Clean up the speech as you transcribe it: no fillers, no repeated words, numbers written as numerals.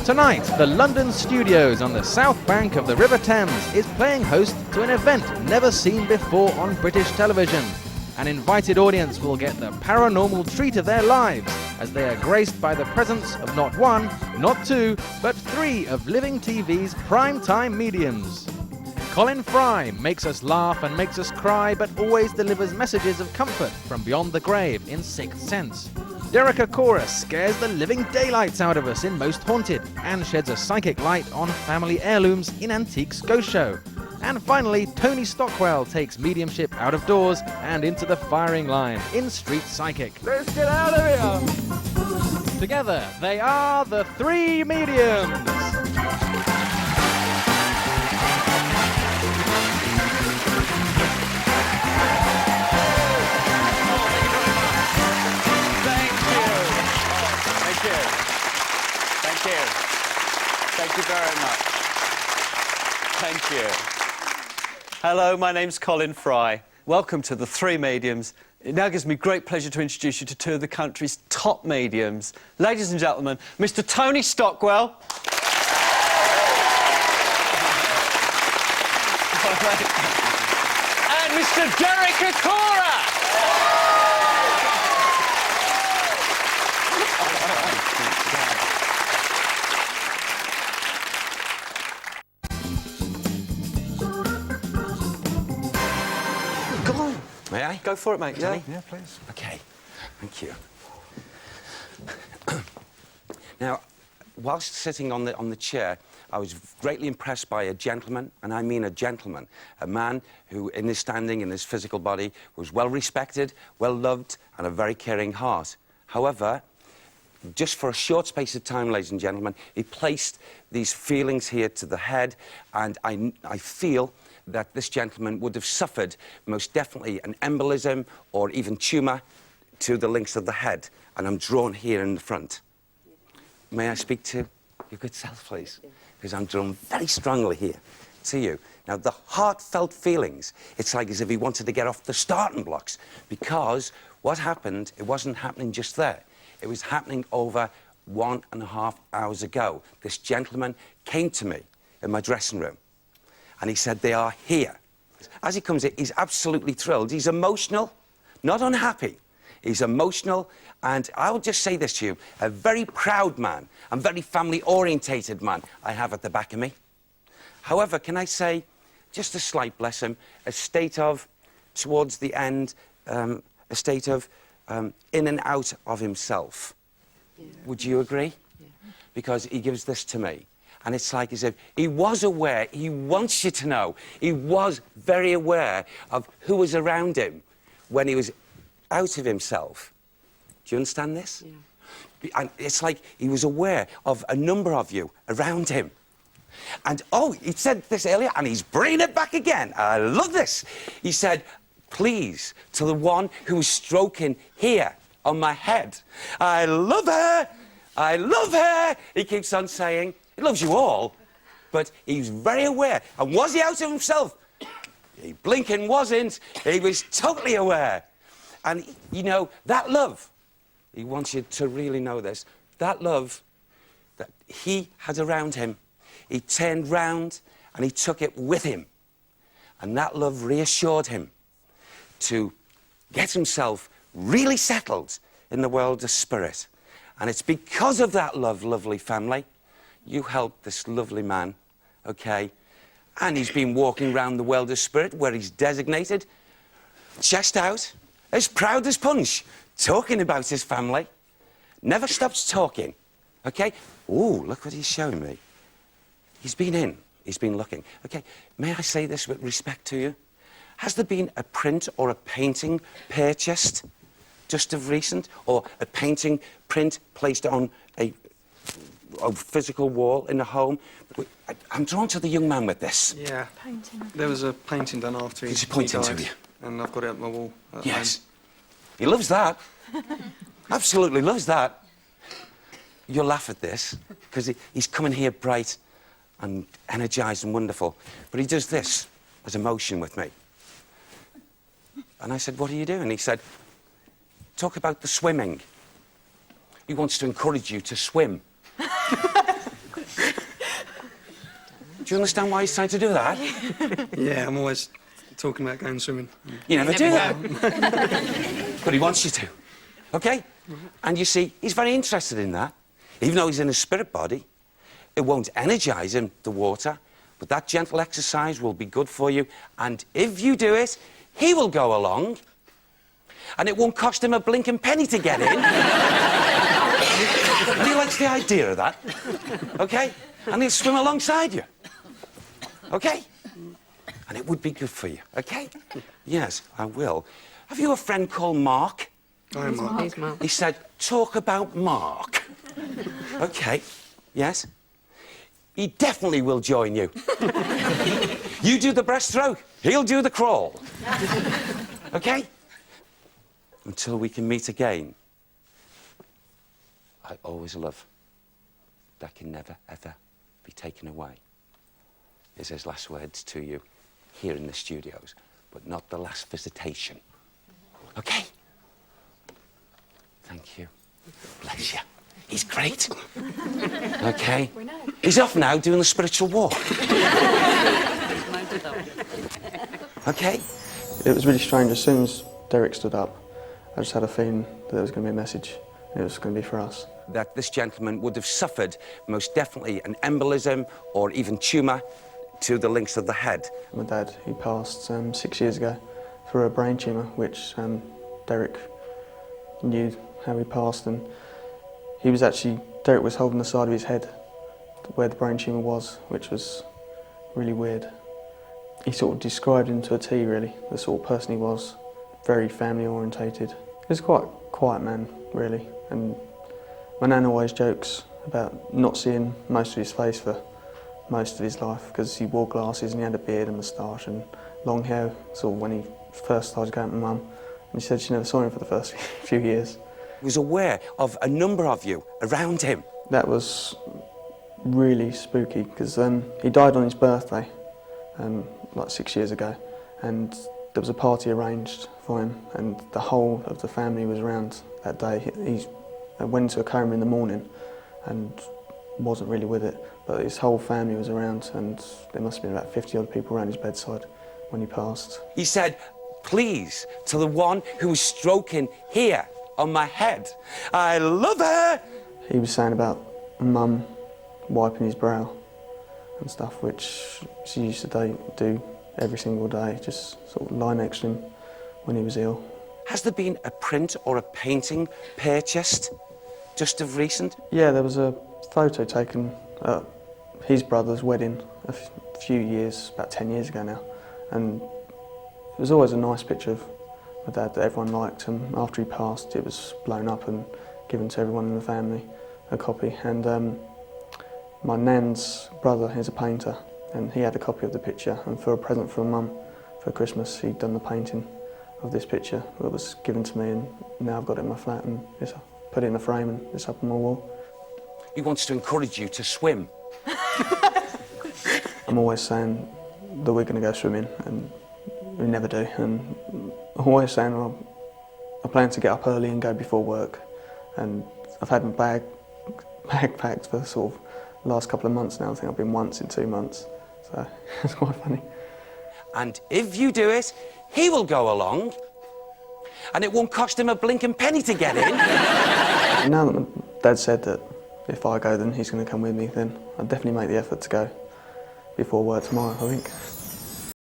Tonight, the London Studios on the south bank of the River Thames is playing host to an event never seen before on British television. An invited audience will get the paranormal treat of their lives as they are graced by the presence of not one, not two, but three of Living TV's prime-time mediums. Colin Fry makes us laugh and makes us cry, but always delivers messages of comfort from beyond the grave in Sixth Sense. Acorah scares the living daylights out of us in Most Haunted and sheds a psychic light on family heirlooms in Antiques Ghost Show. And finally, Tony Stockwell takes mediumship out of doors and into the firing line in Street Psychic. Let's get out of here! Together, they are the Three Mediums. Thank you very much. Thank you. Hello, my name's Colin Fry. Welcome to the Three Mediums. It now gives me great pleasure to introduce you to two of the country's top mediums. Ladies and gentlemen, Mr. Tony Stockwell. And Mr. Derek Acorah. Go on. May I? Go for it, mate. Yeah? Yeah, please. OK. Thank you. Now, whilst sitting on the chair, I was greatly impressed by a gentleman, and I mean a gentleman, a man who, in his standing, in his physical body, was well-respected, well-loved, and a very caring heart. However, just for a short space of time, ladies and gentlemen, he placed these feelings here to the head, and I feel that this gentleman would have suffered most definitely an embolism or even tumour to the links of the head. And I'm drawn here in the front. May I speak to your good self, please? Because I'm drawn very strongly here to you. Now, the heartfelt feelings, it's like as if he wanted to get off the starting blocks, because what happened, it wasn't happening just there. It was happening over 1.5 hours ago. This gentleman came to me in my dressing room, and he said, they are here. As he comes in, he's absolutely thrilled. He's emotional, not unhappy. He's emotional, and I'll just say this to you, a very proud man and very family-orientated man I have at the back of me. However, can I say, just a slight, bless him, a state of, towards the end, a state of in and out of himself. Yeah. Would you agree? Yeah. Because he gives this to me. And it's like as if he was aware, he wants you to know, he was very aware of who was around him when he was out of himself. Do you understand this? Yeah. And it's like he was aware of a number of you around him. And, oh, he said this earlier, and he's bringing it back again. I love this. He said, please, to the one who was stroking here on my head. I love her. I love her. He keeps on saying. He loves you all, but he's very aware. And was he out of himself? He blinking wasn't. He was totally aware. And, you know, that love, he wants you to really know this, that love that he had around him, he turned round and he took it with him. And that love reassured him to get himself really settled in the world of spirit. And it's because of that love, lovely family, you helped this lovely man, OK? And he's been walking around the world of spirit where he's designated, chest out, as proud as punch, talking about his family. Never stops talking, OK? Ooh, look what he's showing me. He's been in, he's been looking. OK, may I say this with respect to you? Has there been a print or a painting purchased just of recent, or a painting print placed on a physical wall in a home? I'm drawn to the young man with this. Yeah. Painting. There was a painting done after he pointing died, to you? and I've got it up my wall at Yes. home. He loves that. Absolutely loves that. You'll laugh at this, because he's coming here bright and energised and wonderful. But he does this as a motion with me. And I said, what are you doing? He said, talk about the swimming. He wants to encourage you to swim. Do you understand why he's trying to do that? Yeah, I'm always talking about going swimming. You never do that. But he wants you to. OK? And you see, he's very interested in that. Even though he's in a spirit body, it won't energise him, the water, but that gentle exercise will be good for you. And if you do it, he will go along, and it won't cost him a blinking penny to get in. And he likes the idea of that. OK? And he'll swim alongside you. OK? And it would be good for you, OK? Yes, I will. Have you a friend called Mark? I am Mark. He's Mark. He said, talk about Mark. OK, yes. He definitely will join you. You do the breaststroke, he'll do the crawl. OK? Until we can meet again. I always love that can never, ever be taken away. Is his last words to you here in the studios, but not the last visitation. OK? Thank you. Bless you. He's great. OK? He's off now doing the spiritual walk. OK? It was really strange. As soon as Derek stood up, I just had a feeling that there was going to be a message, and it was going to be for us. That this gentleman would have suffered most definitely an embolism or even tumour to the links of the head. My dad, he passed 6 years ago through a brain tumour, which Derek knew how he passed, and Derek was holding the side of his head where the brain tumour was, which was really weird. He sort of described him to a T, really, the sort of person he was, very family orientated. He was quite a quiet man, really, and my nan always jokes about not seeing most of his face for most of his life, because he wore glasses and he had a beard and moustache and long hair, sort of when he first started going to my mum. And she said she never saw him for the first few years. He was aware of a number of you around him. That was really spooky, because he died on his birthday, like 6 years ago, and there was a party arranged for him, and the whole of the family was around that day. He went into a coma in the morning and wasn't really with it, but his whole family was around, and there must have been about 50 odd people around his bedside when he passed. He said, please, to the one who was stroking here on my head, I love her. He was saying about Mum wiping his brow and stuff, which she used to do every single day, just sort of lie next to him when he was ill. Has there been a print or a painting purchased just of recent? Yeah, there was a photo taken at his brother's wedding a few years, about 10 years ago now, and it was always a nice picture of my dad that everyone liked, and after he passed it was blown up and given to everyone in the family, a copy. And my nan's brother is a painter, and he had a copy of the picture, and for a present from Mum for Christmas he'd done the painting of this picture that was given to me, and now I've got it in my flat and it's put it in a frame and it's up on my wall. He wants to encourage you to swim. I'm always saying that we're going to go swimming, and we never do, and I'm always saying I plan to get up early and go before work, and I've had my bag packed for sort of the last couple of months now. I think I've been once in 2 months, so it's quite funny. And if you do it, he will go along, and it won't cost him a blinking penny to get in. And now that my dad said that if I go then he's going to come with me, then I'll definitely make the effort to go before work tomorrow, I think.